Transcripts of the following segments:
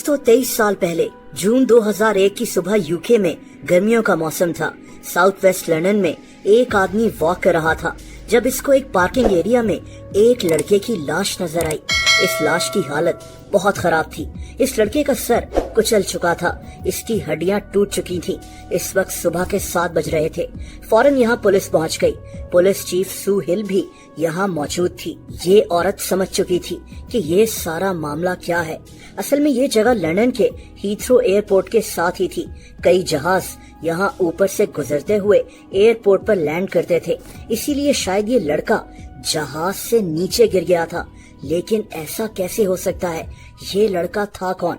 तो 23 साल पहले जून 2001 की सुबह यूके में गर्मियों का मौसम था। साउथ वेस्ट लंदन में एक आदमी वॉक कर रहा था जब इसको एक पार्किंग एरिया में एक लड़के की लाश नजर आई। इस लाश की हालत बहुत खराब थी। इस लड़के का सर कुचल चुका था, इसकी हड्डियां टूट चुकी थीं। इस वक्त सुबह के 7 बज रहे थे। फौरन यहाँ पुलिस पहुँच गई। पुलिस चीफ सू हिल भी यहाँ मौजूद थी। ये औरत समझ चुकी थी कि ये सारा मामला क्या है। असल में ये जगह लंदन के हीथ्रो एयरपोर्ट के साथ ही थी। कई जहाज यहाँ ऊपर से गुजरते हुए एयरपोर्ट पर लैंड करते थे, इसीलिए शायद ये लड़का जहाज से नीचे गिर गया था। लेकिन ऐसा कैसे हो सकता है? ये लड़का था कौन?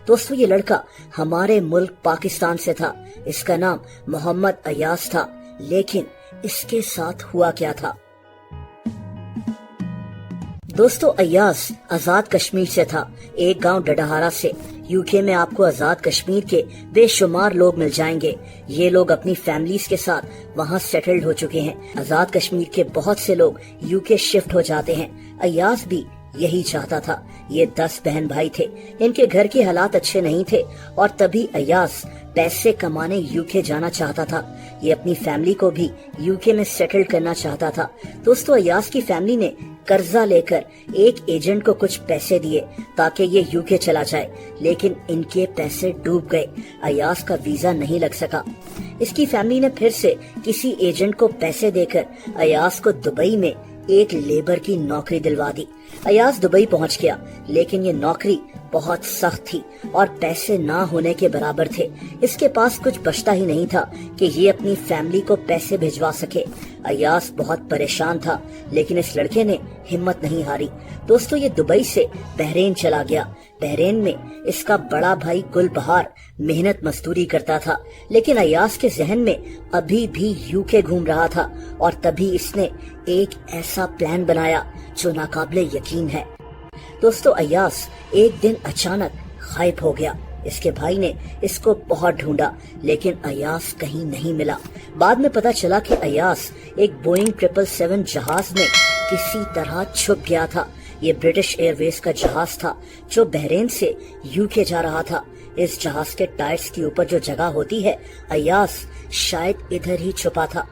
दोस्तों, ये लड़का हमारे मुल्क पाकिस्तान से था। इसका नाम मोहम्मद अयाज था। लेकिन इसके साथ हुआ क्या था? दोस्तों, अयाज आजाद कश्मीर से था, एक गांव डडहारा से। यूके में आपको आजाद कश्मीर के बेशुमार लोग मिल जाएंगे। ये लोग अपनी फैमिलीज के साथ वहाँ सेटल्ड हो चुके हैं। आजाद कश्मीर के बहुत से लोग यूके शिफ्ट हो जाते हैं। अयाज भी यही चाहता था। ये 10 बहन भाई थे। इनके घर के हालात अच्छे नहीं थे और तभी अयाज पैसे कमाने यूके जाना चाहता था। ये अपनी फैमिली को भी यूके में सेटल करना चाहता था। दोस्तों, अयाज की फैमिली ने कर्जा लेकर एक एजेंट को कुछ पैसे दिए ताकि ये यूके चला जाए, लेकिन इनके पैसे डूब गए। अयाज का वीजा नहीं लग सका। इसकी फैमिली ने फिर से किसी एजेंट को पैसे देकर अयाज को दुबई में एक लेबर की नौकरी दिलवा दी। अयाज दुबई पहुंच गया, लेकिन ये नौकरी बहुत सख्त थी और पैसे ना होने के बराबर थे। इसके पास कुछ बचता ही नहीं था कि ये अपनी फैमिली को पैसे भिजवा सके। अयाज बहुत परेशान था, लेकिन इस लड़के ने हिम्मत नहीं हारी। दोस्तों, ये दुबई से बहरीन चला गया। बहरीन में इसका बड़ा भाई गुलबहार मेहनत मजदूरी करता था, लेकिन अयाज के जहन में अभी भी यूके घूम रहा था और तभी इसने एक ऐसा प्लान बनाया जो नाकाबिले यकीन है। दोस्तों, अयाज एक दिन अचानक गायब हो गया। इसके भाई ने इसको बहुत ढूंढा, लेकिन अयाज कहीं नहीं मिला। बाद में पता चला कि अयाज एक बोइंग 777 जहाज में किसी तरह छुप गया था। ये ब्रिटिश एयरवेज का जहाज था जो बहरीन से यूके जा रहा था। इस जहाज के टायर्स के ऊपर जो जगह होती है, अयाज शायद इधर ही छुपा था।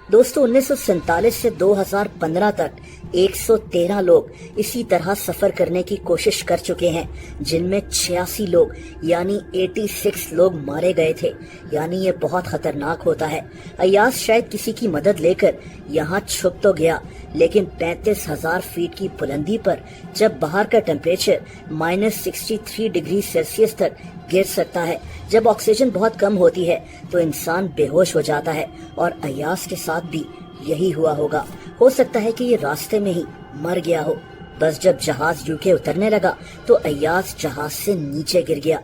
दोस्तों, 1947 से 2015 तक 113 लोग इसी तरह सफर करने की कोशिश कर चुके हैं, जिनमें 86 लोग यानी 86 लोग मारे गए थे। यानी ये बहुत खतरनाक होता है। अयाज शायद किसी की मदद लेकर यहाँ छुप तो गया, लेकिन 35,000 फीट की बुलंदी पर जब बाहर का टेम्परेचर -63 डिग्री सेल्सियस तक गिर सकता है, जब ऑक्सीजन बहुत कम होती है तो इंसान बेहोश हो जाता है। और अयाज के साथ भी यही हुआ होगा। हो सकता है कि ये रास्ते में ही मर गया हो। बस जब जहाज यूके उतरने लगा तो अयाज जहाज से नीचे गिर गया।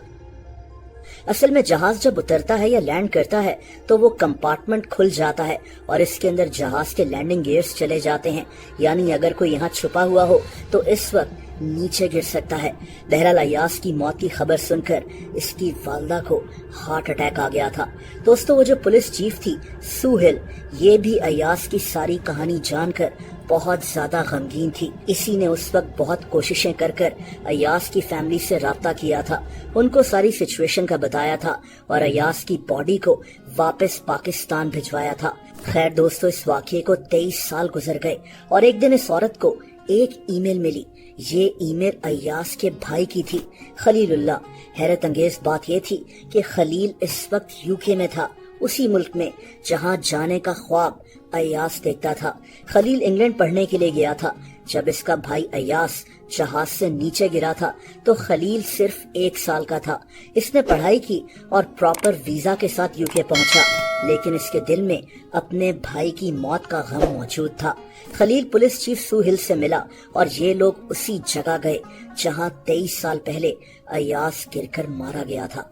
असल में जहाज जब उतरता है या लैंड करता है तो वो कंपार्टमेंट खुल जाता है और इसके अंदर जहाज के लैंडिंग गियर्स चले जाते हैं। यानी अगर कोई यहाँ छुपा हुआ हो तो इस वक्त नीचे गिर सकता है। बहरहाल अयाज की मौत की खबर सुनकर इसकी वालदा को हार्ट अटैक आ गया था। दोस्तों, वो जो पुलिस चीफ थी सू हिल, ये भी अयाज की सारी कहानी जानकर बहुत ज्यादा गमगीन थी। इसी ने उस वक्त बहुत कोशिशें कर अयाज की फैमिली से राब्ता किया था, उनको सारी सिचुएशन का बताया था और अयाज की बॉडी को वापस पाकिस्तान भिजवाया था। खैर दोस्तों, इस वाकये को 23 साल गुजर गए और एक दिन इस औरत को एक ईमेल मिली। ये ईमेल अयाज के भाई की थी, खलीलुल्लाह। हैरत अंगेज बात ये थी कि खलील इस वक्त यूके में था, उसी मुल्क में जहाँ जाने का ख्वाब अयाज देखता था। खलील इंग्लैंड पढ़ने के लिए गया था। जब इसका भाई अयाज जहाज से नीचे गिरा था तो खलील सिर्फ 1 साल का था। इसने पढ़ाई की और प्रॉपर वीजा के साथ यूके पहुंचा, लेकिन इसके दिल में अपने भाई की मौत का गम मौजूद था। खलील पुलिस चीफ सू हिल से मिला और ये लोग उसी जगह गए जहां 23 साल पहले अयाज गिरकर मारा गया था।